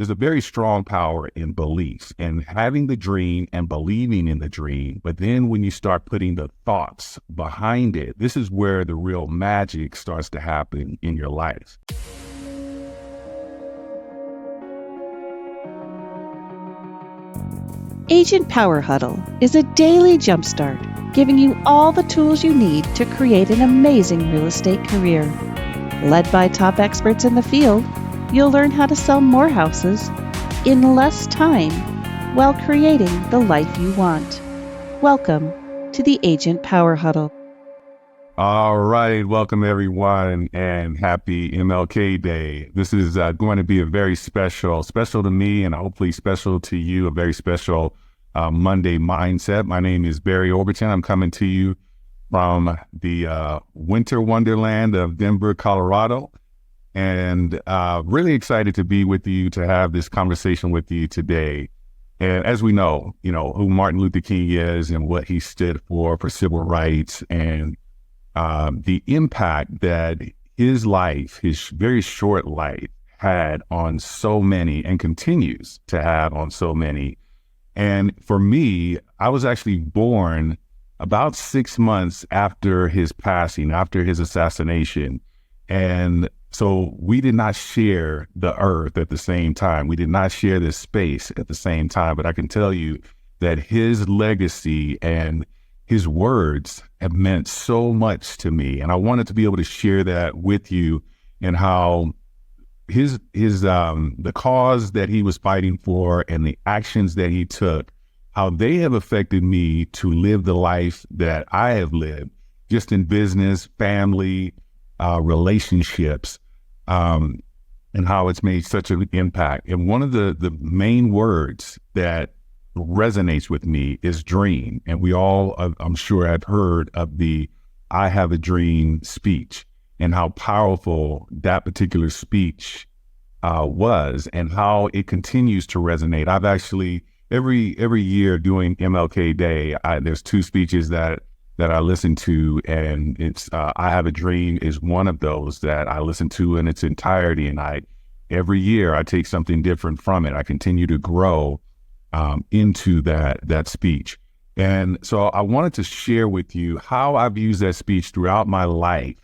there's a very strong power in belief and having the dream and believing in the dream. But then when you start putting the thoughts behind it, this is where the real magic starts to happen in your life. Agent Power Huddle is a daily jumpstart, giving you all the tools you need to create an amazing real estate career. Led by top experts in the field, you'll learn how to sell more houses in less time while creating the life you want. Welcome to the Agent Power Huddle. All right. Welcome, everyone, and happy MLK Day. This is going to be a very special to me and hopefully special to you, a very special Monday mindset. My name is Barry Overton. I'm coming to you from the winter wonderland of Denver, Colorado, and really excited to be with you, to have this conversation with you today. And as we know, who Martin Luther King is and what he stood for civil rights, and the impact that his life, his very short life, had on so many and continues to have on so many. And for me, I was actually born about 6 months after his passing, after his assassination. And so we did not share the earth at the same time. We did not share this space at the same time. But I can tell you that his legacy and his words have meant so much to me. And I wanted to be able to share that with you, and how the cause that he was fighting for and the actions that he took, how they have affected me to live the life that I have lived, just in business, family, relationships, and how it's made such an impact. And one of the main words that resonates with me is dream. And we all, I'm sure, have heard of the "I have a dream" speech, and how powerful that particular speech was, and how it continues to resonate. I've actually, every year doing MLK Day, there's two speeches that I listen to, and it's "I Have a Dream" is one of those that I listen to in its entirety, and every year I take something different from it. I continue to grow into that speech. And so I wanted to share with you how I've used that speech throughout my life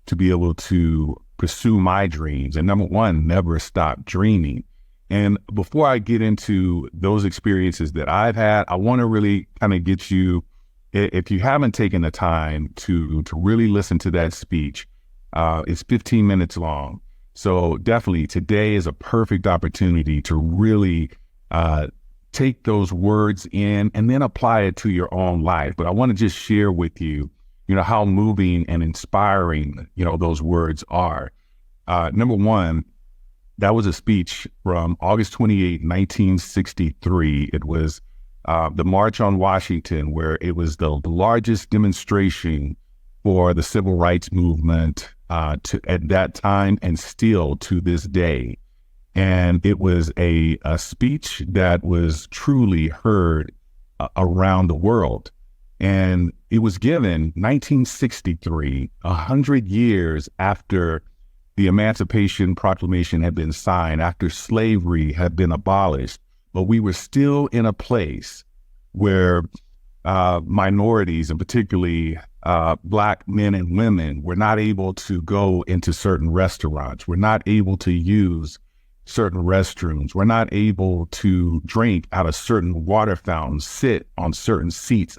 to be able to pursue my dreams. And number one, never stop dreaming. And before I get into those experiences that I've had, I want to really kind of get you, if you haven't taken the time to really listen to that speech, it's 15 minutes long. So definitely today is a perfect opportunity to really take those words in and then apply it to your own life. But I want to just share with you, how moving and inspiring, those words are. Number one, that was a speech from August 28, 1963. It was the March on Washington, where it was the largest demonstration for the civil rights movement at that time, and still to this day. And it was a speech that was truly heard around the world. And it was given 1963, 100 years after the Emancipation Proclamation had been signed, after slavery had been abolished. But we were still in a place where minorities, and particularly Black men and women, were not able to go into certain restaurants. We're not able to use certain restrooms. We're not able to drink out of certain water fountains, sit on certain seats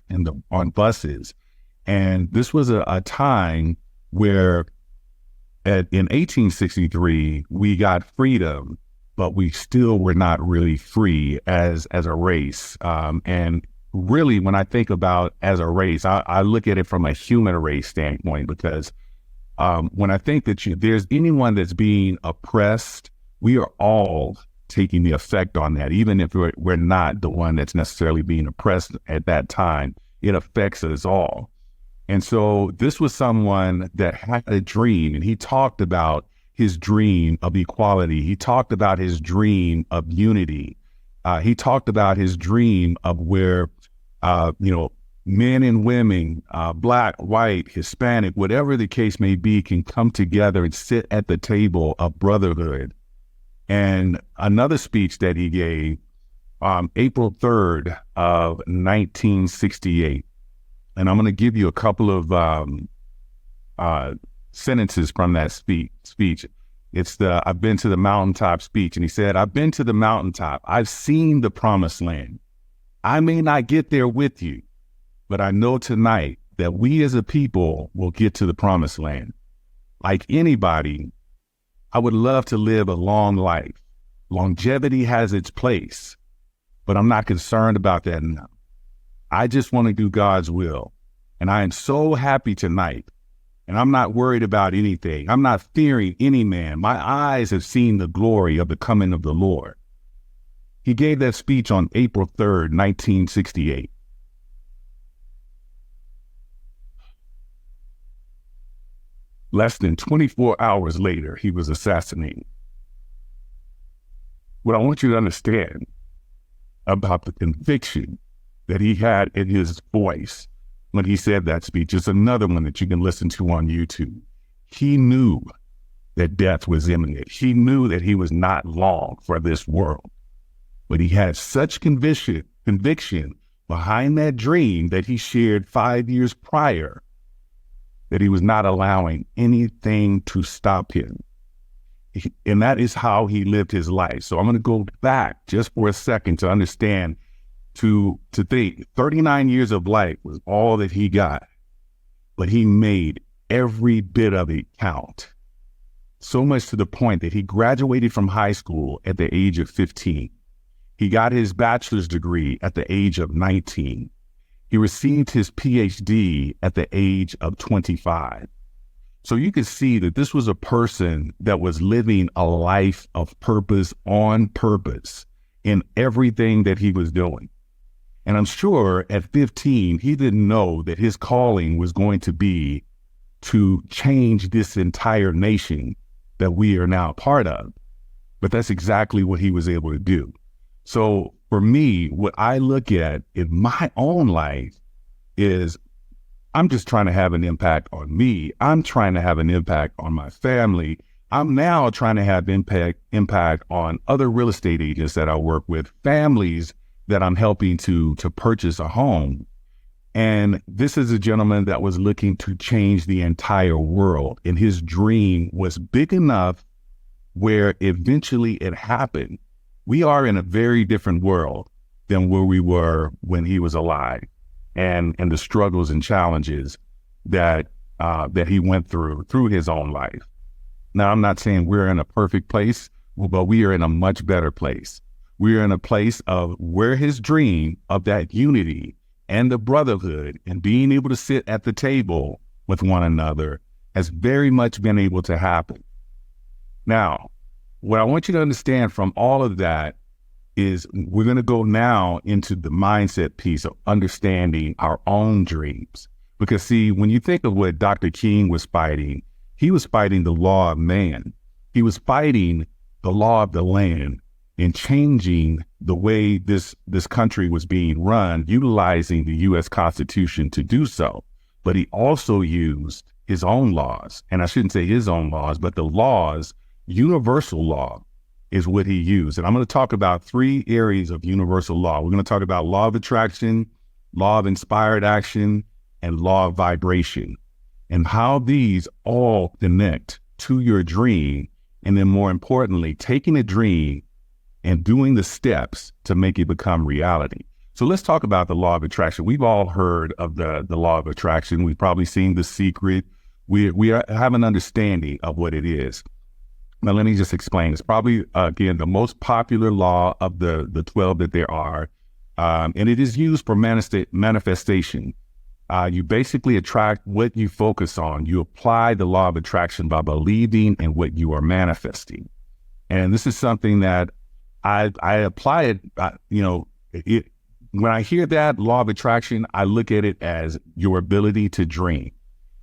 on buses. And this was a time where in 1863, we got freedom, but we still were not really free as a race. And really, when I think about as a race, I look at it from a human race standpoint, because when I think that there's anyone that's being oppressed, we are all taking the effect on that. Even if we're not the one that's necessarily being oppressed at that time, it affects us all. And so this was someone that had a dream, and he talked about his dream of equality. He talked about his dream of unity. He talked about his dream of where, men and women, Black, white, Hispanic, whatever the case may be, can come together and sit at the table of brotherhood And another speech that he gave April 3rd of 1968. And I'm going to give you a couple of sentences from that speech. It's the I've been to the mountaintop speech. And he said, I've been to the mountaintop. I've seen the promised land. I may not get there with you, but I know tonight that we as a people will get to the promised land. Like anybody, I would love to live a long life. Longevity has its place, but I'm not concerned about that now. I just want to do God's will. And I am so happy tonight. And I'm not worried about anything. I'm not fearing any man. My eyes have seen the glory of the coming of the Lord. He gave that speech on April 3rd, 1968. Less than 24 hours later, he was assassinated. What I want you to understand about the conviction that he had in his voice when he said that speech is another one that you can listen to on YouTube. He knew that death was imminent. He knew that he was not long for this world. But he had such conviction behind that dream that he shared 5 years prior that he was not allowing anything to stop him. And that is how he lived his life. So I'm going to go back just for a second to understand, to think 39 years of life was all that he got, but he made every bit of it count. So much to the point that he graduated from high school at the age of 15. He got his bachelor's degree at the age of 19. He received his PhD at the age of 25. So you can see that this was a person that was living a life of purpose on purpose in everything that he was doing. And I'm sure at 15, he didn't know that his calling was going to be to change this entire nation that we are now a part of. But that's exactly what he was able to do. So for me, what I look at in my own life is I'm just trying to have an impact on me. I'm trying to have an impact on my family. I'm now trying to have impact on other real estate agents that I work with, families that I'm helping to purchase a home. And this is a gentleman that was looking to change the entire world. And his dream was big enough where eventually it happened. We are in a very different world than where we were when he was alive, and the struggles and challenges that he went through his own life. Now, I'm not saying we're in a perfect place, but we are in a much better place. We are in a place of where his dream of that unity and the brotherhood and being able to sit at the table with one another has very much been able to happen. Now, what I want you to understand from all of that is we're going to go now into the mindset piece of understanding our own dreams. Because see, when you think of what Dr. King was fighting, he was fighting the law of man. He was fighting the law of the land and changing the way this country was being run, utilizing the U.S. Constitution to do so. But he also used his own laws. And I shouldn't say his own laws, but the laws, universal law is what he used. And I'm going to talk about 3 areas of universal law. We're going to talk about law of attraction, law of inspired action, and law of vibration, and how these all connect to your dream. And then more importantly, taking a dream and doing the steps to make it become reality. So let's talk about the law of attraction. We've all heard of the law of attraction. We've probably seen The Secret. We have an understanding of what it is. Now, let me just explain. It's probably, again, the most popular law of the 12 that there are, and it is used for manifestation. You basically attract what you focus on. You apply the law of attraction by believing in what you are manifesting. And this is something that I apply it, when I hear that law of attraction, I look at it as your ability to dream.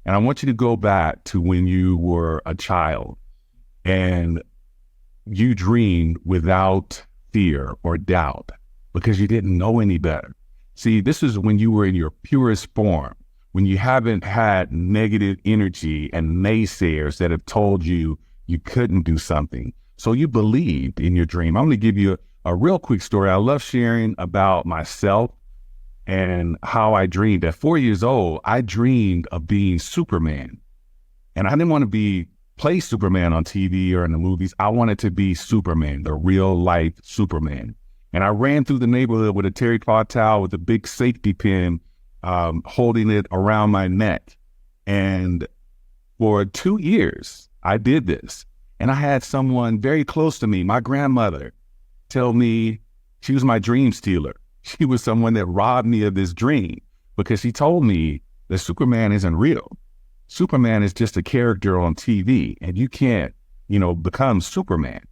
And I want you to go back to when you were a child and you dreamed without fear or doubt because you didn't know any better. See, this is when you were in your purest form, when you haven't had negative energy and naysayers that have told you you couldn't do something. So you believed in your dream. I'm going to give you a real quick story. I love sharing about myself and how I dreamed. At 4 years old, I dreamed of being Superman. And I didn't want to play Superman on TV or in the movies. I wanted to be Superman, the real life Superman. And I ran through the neighborhood with a terracotta towel with a big safety pin, holding it around my neck. And for 2 years, I did this. And I had someone very close to me, my grandmother, tell me she was my dream stealer. She was someone that robbed me of this dream because she told me that Superman isn't real. Superman is just a character on TV, and you can't, become Superman.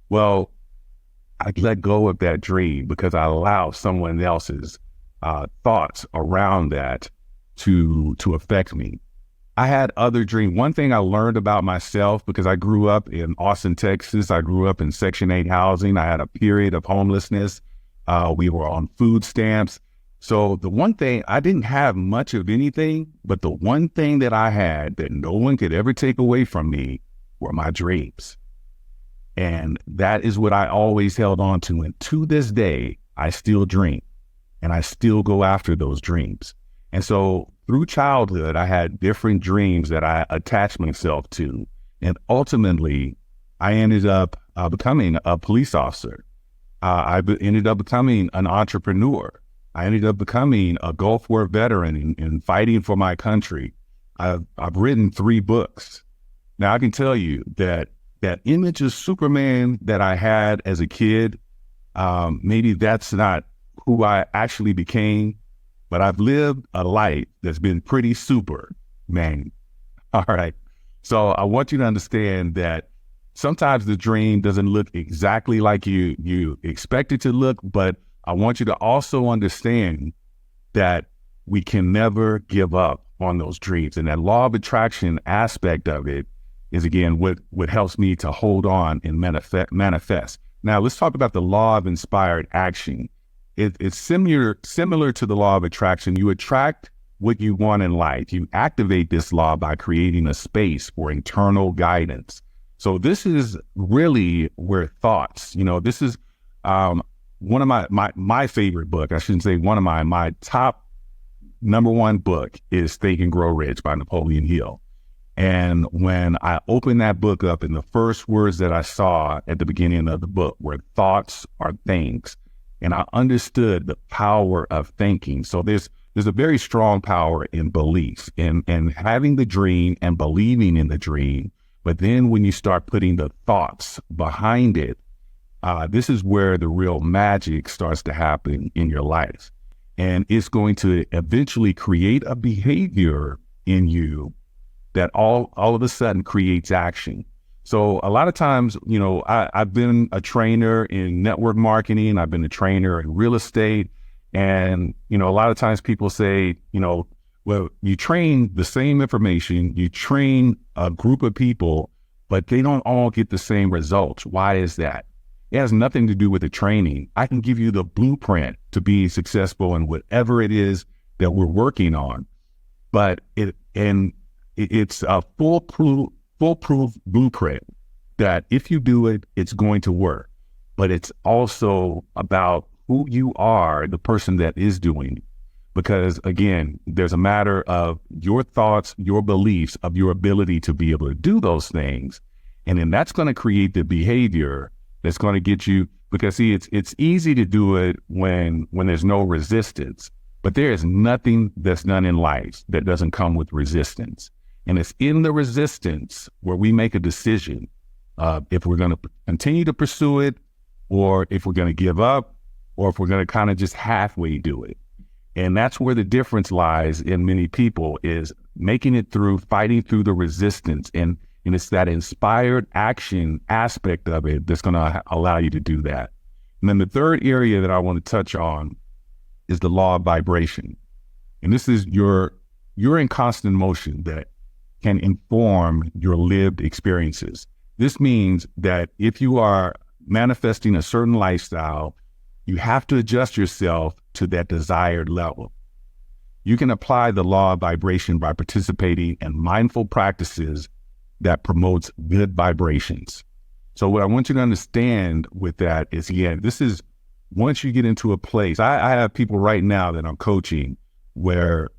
Well, I let go of that dream because I allowed someone else's thoughts around that to affect me. I had other dreams. One thing I learned about myself, because I grew up in Austin, Texas. I grew up in Section 8 housing. I had a period of homelessness. We were on food stamps. So the one thing, I didn't have much of anything, but the one thing that I had that no one could ever take away from me were my dreams. And that is what I always held on to. And to this day, I still dream and I still go after those dreams. And so through childhood, I had different dreams that I attached myself to. And ultimately, I ended up becoming a police officer. Ended up becoming an entrepreneur. I ended up becoming a Gulf War veteran and fighting for my country. I've written 3 books. Now, I can tell you that image of Superman that I had as a kid, maybe that's not who I actually became, but I've lived a life that's been pretty super, man. All right. So I want you to understand that sometimes the dream doesn't look exactly like you expect it to look, but I want you to also understand that we can never give up on those dreams. And that law of attraction aspect of it is, again, what helps me to hold on and manifest. Now, let's talk about the law of inspired action. It's similar to the law of attraction. You attract what you want in life. You activate this law by creating a space for internal guidance. So this is really where thoughts, this is one of my favorite book. I shouldn't say one of my top number one book is Think and Grow Rich by Napoleon Hill. And when I opened that book up, and the first words that I saw at the beginning of the book were thoughts are things. And I understood the power of thinking. So there's a very strong power in belief, in having the dream and believing in the dream. But then when you start putting the thoughts behind it, this is where the real magic starts to happen in your life. And it's going to eventually create a behavior in you that all of a sudden creates action. So a lot of times, I've been a trainer in network marketing. I've been a trainer in real estate. And, a lot of times people say, well, you train the same information, you train a group of people, but they don't all get the same results. Why is that? It has nothing to do with the training. I can give you the blueprint to be successful in whatever it is that we're working on, but it's a foolproof blueprint that if you do it, it's going to work. But it's also about who you are, the person that is doing it. Because again, there's a matter of your thoughts, your beliefs, of your ability to be able to do those things. And then that's going to create the behavior that's going to get you, because see, it's easy to do it when there's no resistance, but there is nothing that's done in life that doesn't come with resistance. And it's in the resistance where we make a decision if we're going to continue to pursue it, or if we're going to give up, or if we're going to kind of just halfway do it. And that's where the difference lies in many people, is making it through, fighting through the resistance. And it's that inspired action aspect of it that's going to allow you to do that. And then the third area that I want to touch on is the law of vibration. And this is you're in constant motion that can inform your lived experiences. This means that if you are manifesting a certain lifestyle, you have to adjust yourself to that desired level. You can apply the law of vibration by participating in mindful practices that promotes good vibrations. So what I want you to understand with that is, again, this is once you get into a place, I have people right now that I'm coaching where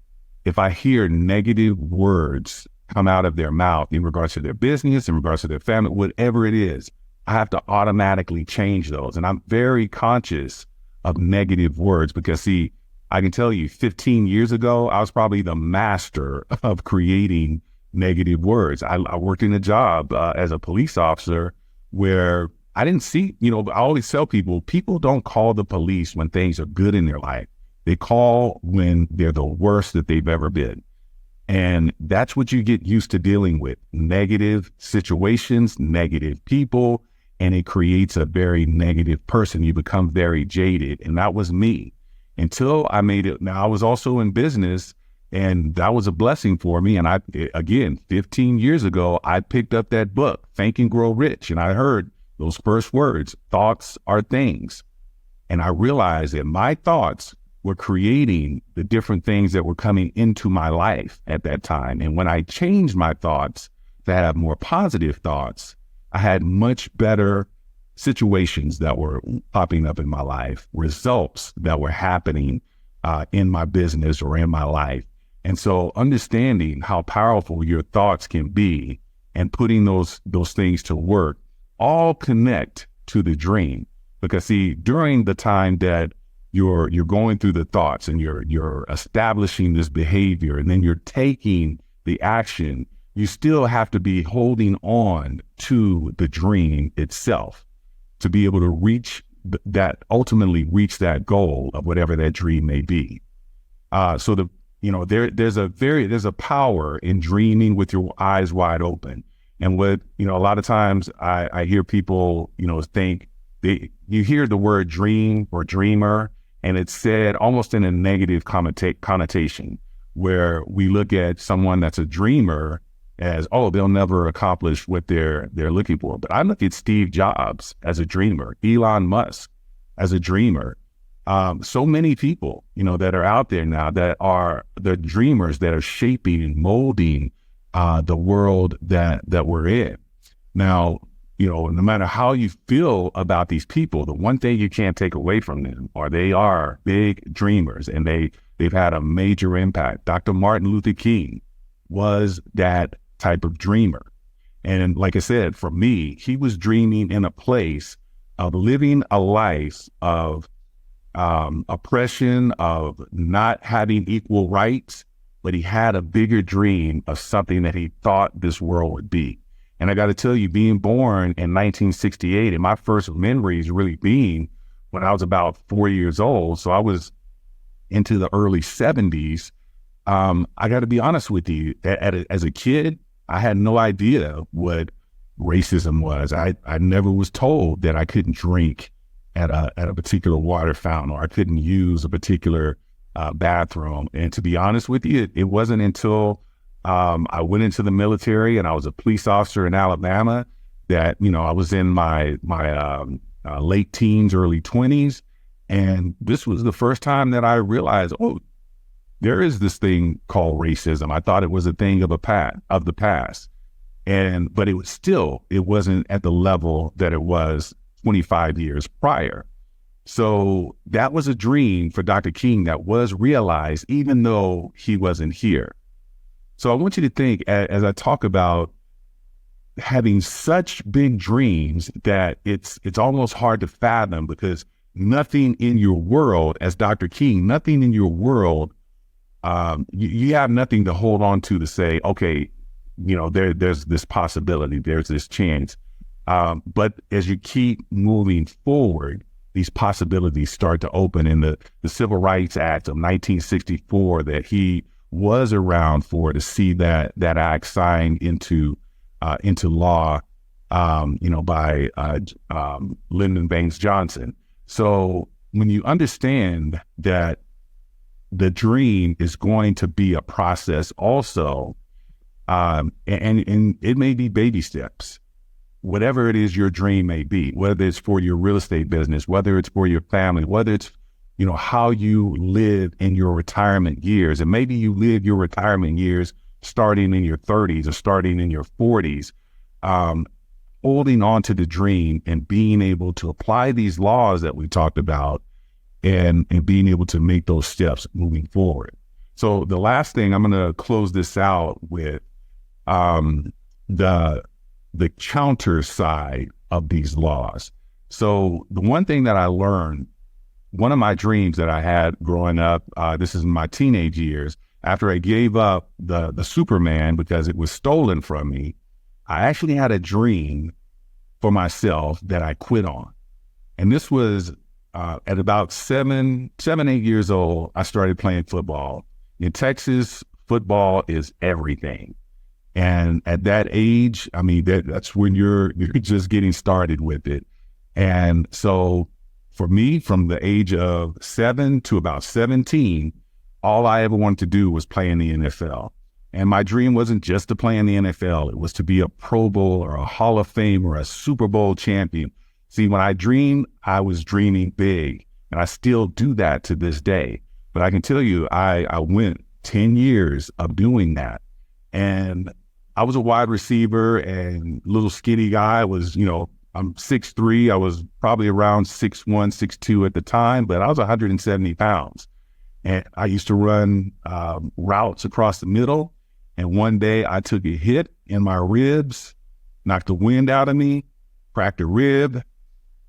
if I hear negative words come out of their mouth in regards to their business, in regards to their family, whatever it is, I have to automatically change those. And I'm very conscious of negative words because, see, I can tell you 15 years ago, I was probably the master of creating negative words. I worked in a job as a police officer where I didn't see, I always tell people, people don't call the police when things are good in their life. They call when they're the worst that they've ever been. And that's what you get used to dealing with: negative situations, negative people, and it creates a very negative person. You become very jaded. And that was me until I made it. Now, I was also in business, and that was a blessing for me. And again, 15 years ago, I picked up that book, Think and Grow Rich. And I heard those first words, thoughts are things. And I realized that my thoughts were creating the different things that were coming into my life at that time. And when I changed my thoughts to have more positive thoughts, I had much better situations that were popping up in my life, results that were happening in my business or in my life. And so understanding how powerful your thoughts can be and putting those things to work all connect to the dream. Because, see, during the time that you're going through the thoughts and you're establishing this behavior and then you're taking the action, you still have to be holding on to the dream itself to be able to ultimately reach that goal of whatever that dream may be. There's a power in dreaming with your eyes wide open. And what, a lot of times I hear people, think you hear the word dream or dreamer, and it's said almost in a negative connotation, where we look at someone that's a dreamer as, oh, they'll never accomplish what they're looking for. But I look at Steve Jobs as a dreamer, Elon Musk as a dreamer. So many people, that are out there now that are the dreamers that are shaping and molding the world that we're in. Now, no matter how you feel about these people, the one thing you can't take away from them are they are big dreamers, and they've had a major impact. Dr. Martin Luther King was that type of dreamer. And like I said, for me, he was dreaming in a place of living a life of oppression, of not having equal rights, but he had a bigger dream of something that he thought this world would be. And I got to tell you, being born in 1968, and my first memories really being when I was about 4 years old, so I was into the early 70s, I got to be honest with you, as a kid, I had no idea what racism was. I never was told that I couldn't drink at a particular water fountain, or I couldn't use a particular bathroom. And to be honest with you, it wasn't until I went into the military and I was a police officer in Alabama that, I was in my late teens, early 20s. And this was the first time that I realized, oh, there is this thing called racism. I thought it was a thing of the past. But it wasn't at the level that it was 25 years prior. So that was a dream for Dr. King that was realized even though he wasn't here. So I want you to think, as I talk about having such big dreams, that it's almost hard to fathom, because nothing in your world, as Dr. King, nothing in your world, you have nothing to hold on to say, okay, there's this possibility, there's this chance. But as you keep moving forward, these possibilities start to open. In the Civil Rights Act of 1964 that he was around for, to see that act signed into law, by Lyndon Baines Johnson. So when you understand that the dream is going to be a process also, and it may be baby steps, whatever it is your dream may be, whether it's for your real estate business, whether it's for your family, whether it's, how you live in your retirement years. And maybe you live your retirement years starting in your 30s or starting in your 40s. holding on to the dream and being able to apply these laws that we talked about and being able to make those steps moving forward. So the last thing, I'm going to close this out with the counter side of these laws. So the one thing that I learned, one of my dreams that I had growing up, this is in my teenage years, after I gave up the Superman because it was stolen from me, I actually had a dream for myself that I quit on. And this was at about 8 years old, I started playing football. In Texas, football is everything. And at that age, I mean, that's when you're just getting started with it. And so for me, from the age of 7 to about 17, all I ever wanted to do was play in the NFL. And my dream wasn't just to play in the NFL. It was to be a Pro Bowl or a Hall of Fame or a Super Bowl champion. See, when I dreamed, I was dreaming big. And I still do that to this day. But I can tell you, I went 10 years of doing that. And I was a wide receiver and little skinny guy. I'm 6'3". I was probably around 6'1", 6'2" at the time, but I was 170 pounds. And I used to run routes across the middle. And one day I took a hit in my ribs, knocked the wind out of me, cracked a rib,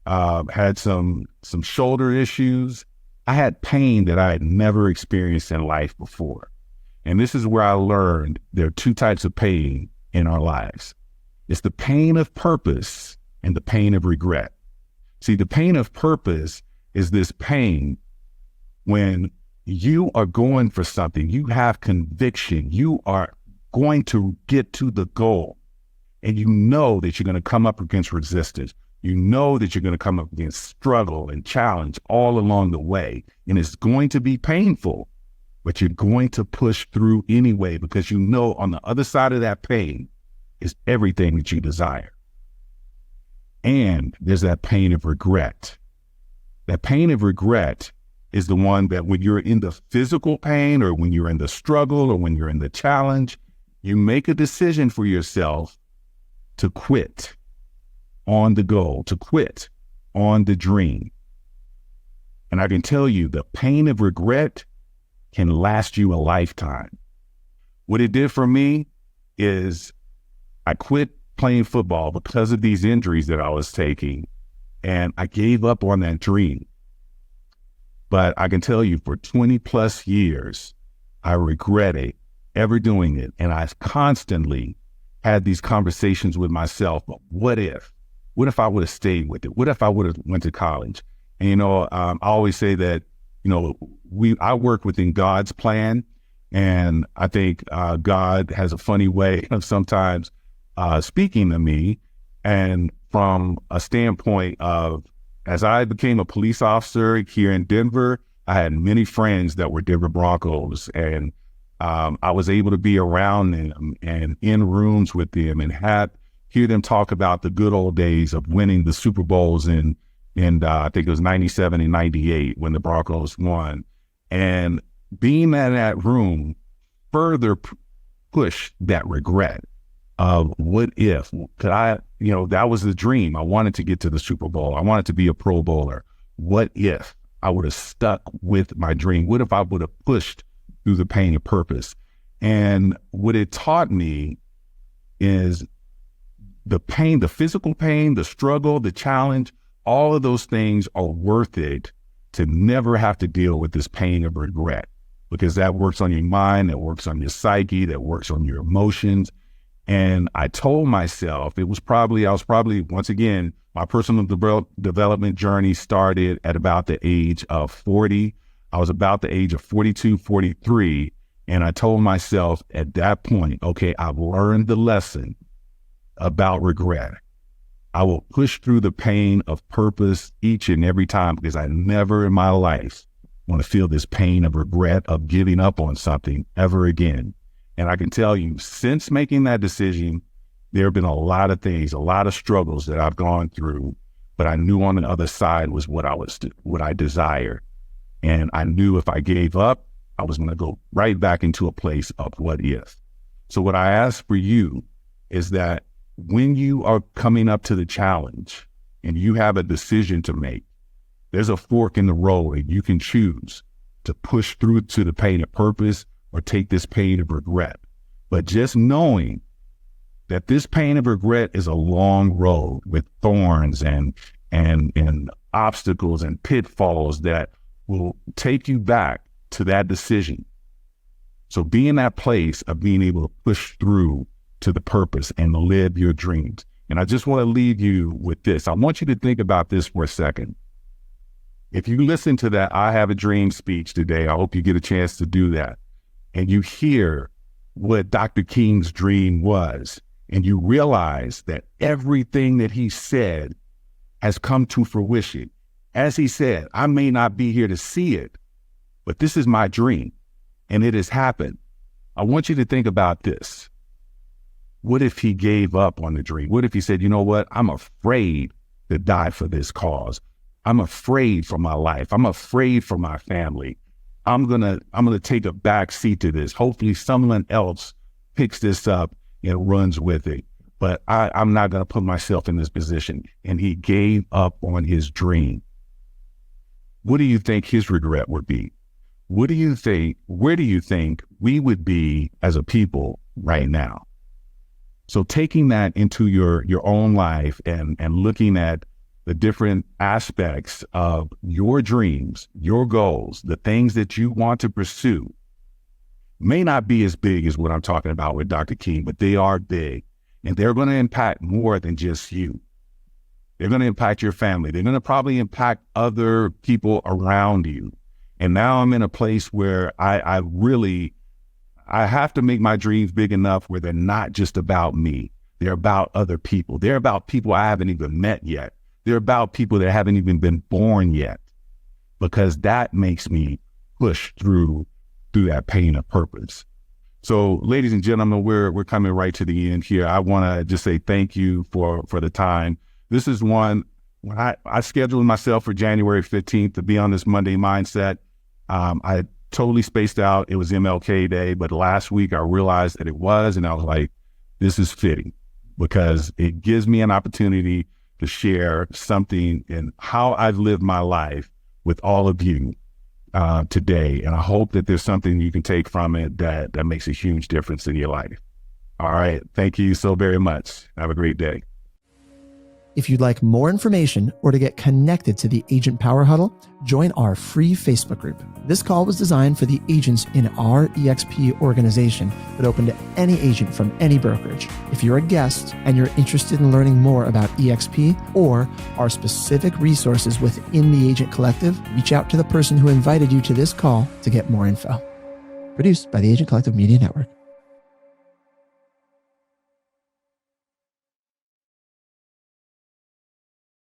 had some shoulder issues. I had pain that I had never experienced in life before. And this is where I learned there are two types of pain in our lives. It's the pain of purpose and the pain of regret. See, the pain of purpose is this pain when you are going for something, you have conviction, you are going to get to the goal, and you know that you're going to come up against resistance. You know that you're going to come up against struggle and challenge all along the way, and it's going to be painful, but you're going to push through anyway because you know on the other side of that pain is everything that you desire. And there's that pain of regret. That pain of regret is the one that when you're in the physical pain or when you're in the struggle or when you're in the challenge, you make a decision for yourself to quit on the goal, to quit on the dream. And I can tell you the pain of regret can last you a lifetime. What it did for me is I quit playing football because of these injuries that I was taking, and I gave up on that dream. But I can tell you for 20 plus years, I regretted ever doing it. And I've constantly had these conversations with myself. But what if I would have stayed with it? What if I would have went to college? And, I always say that, I work within God's plan. And I think God has a funny way of sometimes speaking to me. And from a standpoint of, as I became a police officer here in Denver, I had many friends that were Denver Broncos, and I was able to be around them and in rooms with them and hear them talk about the good old days of winning the Super Bowls in I think it was 97 and 98 when the Broncos won. And being in that room further pushed that regret of what if, could I, that was the dream. I wanted to get to the Super Bowl. I wanted to be a Pro Bowler. What if I would have stuck with my dream? What if I would have pushed through the pain of purpose? And what it taught me is the pain, the physical pain, the struggle, the challenge, all of those things are worth it to never have to deal with this pain of regret, because that works on your mind, that works on your psyche, that works on your emotions. And I told myself I was probably, once again, my personal development journey started at about the age of 40. I was about the age of 42, 43. And I told myself at that point, okay, I've learned the lesson about regret. I will push through the pain of purpose each and every time, because I never in my life want to feel this pain of regret of giving up on something ever again. And I can tell you, since making that decision, there have been a lot of things, a lot of struggles that I've gone through, but I knew on the other side was what I desired. And I knew if I gave up, I was going to go right back into a place of what if. So what I ask for you is that when you are coming up to the challenge and you have a decision to make, there's a fork in the road and you can choose to push through to the pain of purpose or take this pain of regret. But just knowing that this pain of regret is a long road with thorns and obstacles and pitfalls that will take you back to that decision. So be in that place of being able to push through to the purpose and live your dreams. And I just want to leave you with this. I want you to think about this for a second. If you listen to that I Have a Dream speech today, I hope you get a chance to do that, and you hear what Dr. King's dream was, and you realize that everything that he said has come to fruition. As he said, I may not be here to see it, but this is my dream, and it has happened. I want you to think about this. What if he gave up on the dream? What if he said, you know what? I'm afraid to die for this cause. I'm afraid for my life. I'm afraid for my family. I'm gonna take a back seat to this. Hopefully someone else picks this up and runs with it. But I'm not gonna put myself in this position. And he gave up on his dream. What do you think his regret would be? What do you think, where do you think we would be as a people right now? So taking that into your own life and looking at the different aspects of your dreams, your goals, the things that you want to pursue may not be as big as what I'm talking about with Dr. King, but they are big, and they're going to impact more than just you. They're going to impact your family. They're going to probably impact other people around you. And now I'm in a place where I have to make my dreams big enough where they're not just about me. They're about other people. They're about people I haven't even met yet. They're about people that haven't even been born yet, because that makes me push through that pain of purpose. So, ladies and gentlemen, we're coming right to the end here. I want to just say thank you for the time. This is one when I scheduled myself for January 15th to be on this Monday mindset. I totally spaced out. It was MLK Day, but last week I realized that it was, and I was like, this is fitting because it gives me an opportunity to share something in how I've lived my life with all of you today. And I hope that there's something you can take from it that makes a huge difference in your life. All right. Thank you so very much. Have a great day. If you'd like more information or to get connected to the Agent Power Huddle, join our free Facebook group. This call was designed for the agents in our EXP organization, but open to any agent from any brokerage. If you're a guest and you're interested in learning more about EXP or our specific resources within the Agent Collective, reach out to the person who invited you to this call to get more info. Produced by the Agent Collective Media Network.